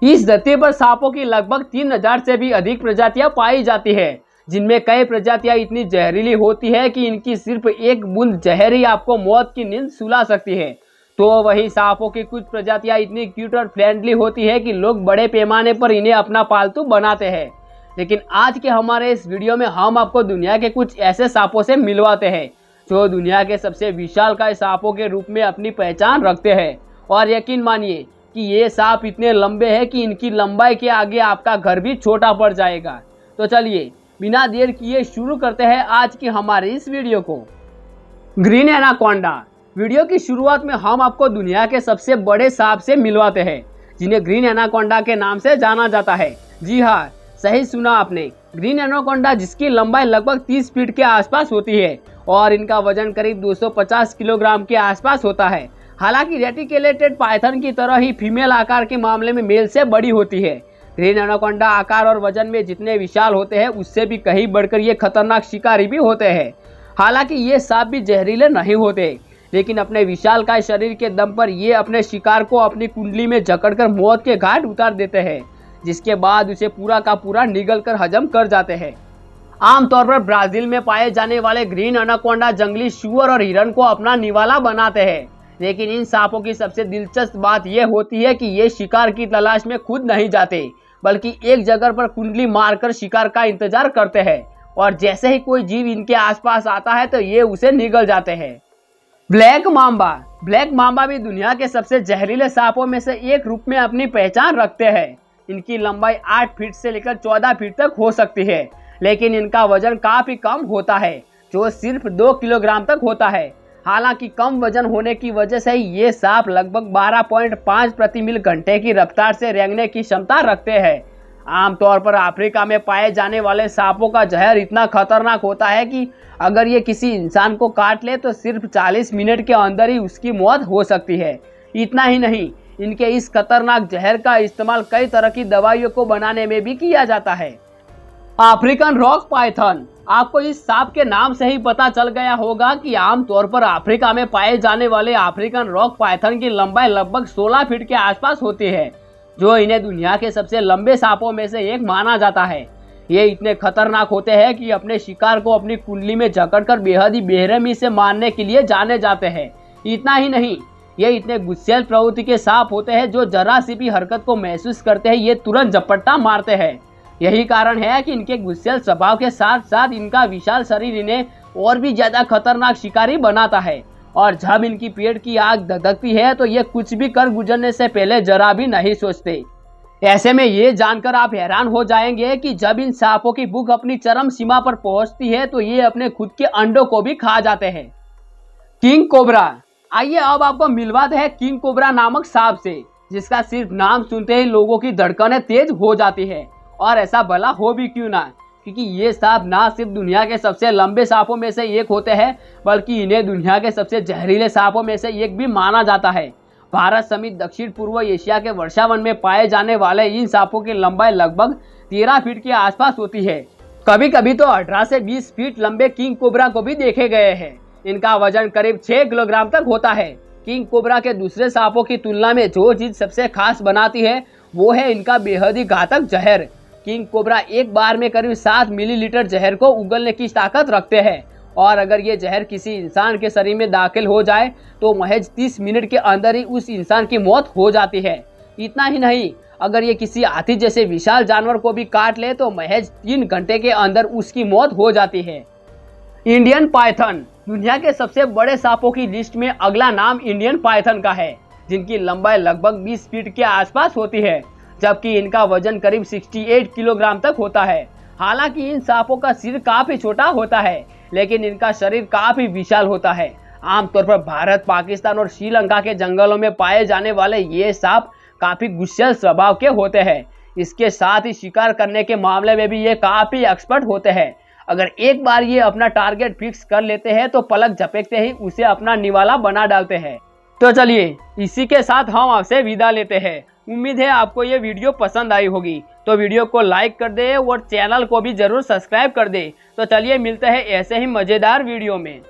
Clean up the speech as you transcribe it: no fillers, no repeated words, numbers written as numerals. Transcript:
इस धरती पर सांपों की लगभग 3000 से भी अधिक प्रजातियां पाई जाती है, जिनमें कई प्रजातियां इतनी जहरीली होती है कि इनकी सिर्फ एक बूंद जहर ही आपको मौत की नींद सुला सकती है। तो वहीं सांपों की कुछ प्रजातियां इतनी क्यूट और फ्रेंडली होती है कि लोग बड़े पैमाने पर इन्हें अपना पालतू बनाते हैं। लेकिन आज के हमारे इस वीडियो में हम आपको दुनिया के कुछ ऐसे सांपों से मिलवाते हैं जो दुनिया के सबसे विशालकाय सांपों के रूप में अपनी पहचान रखते हैं। और यकीन मानिए कि ये सांप इतने लंबे हैं कि इनकी लंबाई के आगे आपका घर भी छोटा पड़ जाएगा। तो चलिए बिना देर किए शुरू करते हैं आज की हमारी इस वीडियो को। Green anaconda. वीडियो की शुरुआत में हम आपको दुनिया के सबसे बड़े सांप से मिलवाते हैं, जिन्हें ग्रीन एनाकोंडा के नाम से जाना जाता है। जी हाँ, सही सुना आपने, ग्रीन एनाकोंडा, जिसकी लंबाई लगभग 30 फीट के आसपास होती है और इनका वजन करीब 250 किलोग्राम के आसपास होता है। हालांकि रेटिकुलेटेड पाइथन की तरह ही फीमेल आकार के मामले में मेल से बड़ी होती है। ग्रीन एनाकोंडा आकार और वजन में जितने विशाल होते हैं उससे भी कहीं बढ़कर ये खतरनाक शिकारी भी होते हैं। हालांकि ये सांप भी जहरीले नहीं होते, लेकिन अपने विशालकाय शरीर के दम पर ये अपने शिकार को अपनी कुंडली में जकड़कर मौत के घाट उतार देते हैं, जिसके बाद उसे पूरा का पूरा निगल कर हजम कर जाते हैं। आमतौर पर ब्राजील में पाए जाने वाले ग्रीन एनाकोंडा जंगली सूअर और हिरन को अपना निवाला बनाते हैं। लेकिन इन सांपों की सबसे दिलचस्प बात यह होती है कि ये शिकार की तलाश में खुद नहीं जाते, बल्कि एक जगह पर कुंडली मारकर शिकार का इंतजार करते हैं, और जैसे ही कोई जीव इनके आसपास आता है तो ये उसे निगल जाते हैं। Black Mamba. ब्लैक मांबा भी दुनिया के सबसे जहरीले सांपों में से एक रूप में अपनी पहचान रखते हैं। इनकी लंबाई 8 फीट से लेकर 14 फीट तक हो सकती है, लेकिन इनका वजन काफी कम होता है, जो सिर्फ 2 किलोग्राम तक होता है। हालांकि कम वजन होने की वजह से ये सांप लगभग 12.5 प्रति मील घंटे की रफ्तार से रेंगने की क्षमता रखते हैं। आमतौर पर अफ्रीका में पाए जाने वाले सांपों का जहर इतना खतरनाक होता है कि अगर ये किसी इंसान को काट ले तो सिर्फ 40 मिनट के अंदर ही उसकी मौत हो सकती है। इतना ही नहीं, इनके इस खतरनाक जहर का इस्तेमाल कई तरह की दवाइयों को बनाने में भी किया जाता है। African rock Python. आपको इस सांप के नाम से ही पता चल गया होगा कि आमतौर पर अफ्रीका में पाए जाने वाले अफ्रीकन रॉक पाइथन की लंबाई लगभग 16 फीट के आसपास होती है, जो इन्हें दुनिया के सबसे लंबे सांपों में से एक माना जाता है। ये इतने खतरनाक होते हैं कि अपने शिकार को अपनी कुंडली में जकड़कर बेहद ही बेरहमी से मारने के लिए जाने जाते हैं। इतना ही नहीं, ये इतने गुस्सैल प्रवृत्ति के सांप होते हैं जो जरा सी भी हरकत को महसूस करते हैं ये तुरंत झपट्टा मारते हैं। यही कारण है कि इनके गुस्सैल स्वभाव के साथ साथ इनका विशाल शरीर इन्हें और भी ज्यादा खतरनाक शिकारी बनाता है। और जब इनकी पेट की आग धधकती है तो ये कुछ भी कर गुजरने से पहले जरा भी नहीं सोचते। ऐसे में ये जानकर आप हैरान हो जाएंगे कि जब इन सांपों की भूख अपनी चरम सीमा पर पहुंचती है तो ये अपने खुद के अंडों को भी खा जाते हैं। King cobra. आइए अब आपको मिलवाते हैं किंग कोबरा नामक सांप से, जिसका सिर्फ नाम सुनते ही लोगों की धड़कनें तेज हो जाती है। और ऐसा भला हो भी क्यों ना, क्योंकि ये सांप ना सिर्फ दुनिया के सबसे लंबे सांपों में से एक होते हैं, बल्कि इन्हें दुनिया के सबसे जहरीले सांपों में से एक भी माना जाता है। भारत समेत दक्षिण पूर्व एशिया के वर्षावन में पाए जाने वाले इन सांपों की लंबाई लगभग 13 फीट के आसपास होती है। कभी कभी तो 18 से 20 फीट लंबे किंग कोबरा को भी देखे गए हैं। इनका वजन करीब 6 किलोग्राम तक होता है। किंग कोबरा के दूसरे सांपों की तुलना में जो चीज सबसे खास बनाती है वो है इनका बेहद ही घातक जहर। किंग कोबरा एक बार में करीब 7 मिलीलीटर जहर को उगलने की ताकत रखते हैं, और अगर ये जहर किसी इंसान के शरीर में दाखिल हो जाए तो महज 30 मिनट के अंदर ही उस इंसान की मौत हो जाती है। इतना ही नहीं, अगर ये किसी हाथी जैसे विशाल जानवर को भी काट ले तो महज 3 घंटे के अंदर उसकी मौत हो जाती है। Indian Python. दुनिया के सबसे बड़े सांपों की लिस्ट में अगला नाम इंडियन पाइथन का है, जिनकी लंबाई लगभग 20 फीट के आसपास होती है, जबकि इनका वजन करीब 68 किलोग्राम तक होता है। हालांकि इन सांपों का सिर काफी छोटा होता है, लेकिन इनका शरीर काफी विशाल होता है। आमतौर पर भारत, पाकिस्तान और श्रीलंका के जंगलों में पाए जाने वाले ये सांप काफी गुस्सैल स्वभाव के होते हैं। इसके साथ ही शिकार करने के मामले में भी ये काफी एक्सपर्ट होते हैं। अगर एक बार ये अपना टारगेट फिक्स कर लेते हैं तो पलक झपकते ही उसे अपना निवाला बना डालते हैं। तो चलिए इसी के साथ हम आपसे विदा लेते हैं। उम्मीद है आपको ये वीडियो पसंद आई होगी, तो वीडियो को लाइक कर दे और चैनल को भी जरूर सब्सक्राइब कर दे। तो चलिए मिलते हैं ऐसे ही मजेदार वीडियो में।